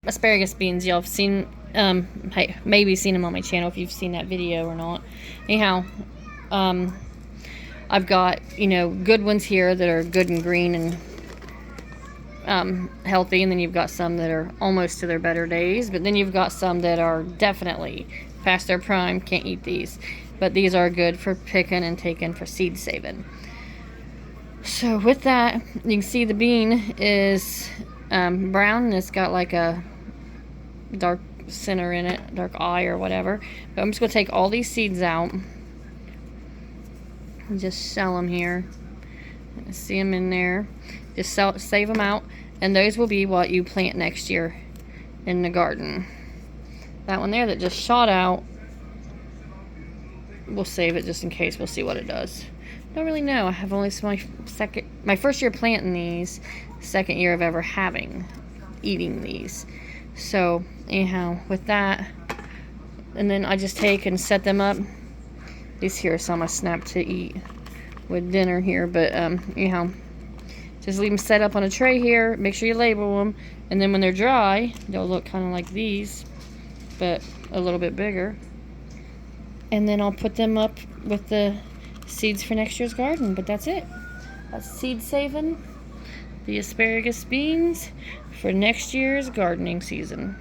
Asparagus beans, y'all have seen, hey, maybe seen them on my channel if you've seen that video or not. Anyhow, I've got, good ones here that are good and green and healthy, and then you've got some that are almost to their better days, but then you've got some that are definitely past their prime, can't eat these. But these are good for picking and taking for seed saving. So with that, you can see the bean is brown, and it's got like a dark center in it, dark eye or whatever. But I'm just going to take all these seeds out and just sell them here. See them in there. Just save them out, and those will be what you plant next year in the garden. That one there that just shot out, we'll save it just in case. We'll see what it does. Don't really know. I have only my first year planting these, second year of ever eating these. So anyhow, with that, and then I just take and set them up. These here are some I snapped to eat with dinner here, but anyhow, just leave them set up on a tray here. Make sure you label them, and then when they're dry, they'll look kind of like these, but a little bit bigger. And then I'll put them up with the seeds for next year's garden. But that's it. That's seed saving the asparagus beans for next year's gardening season.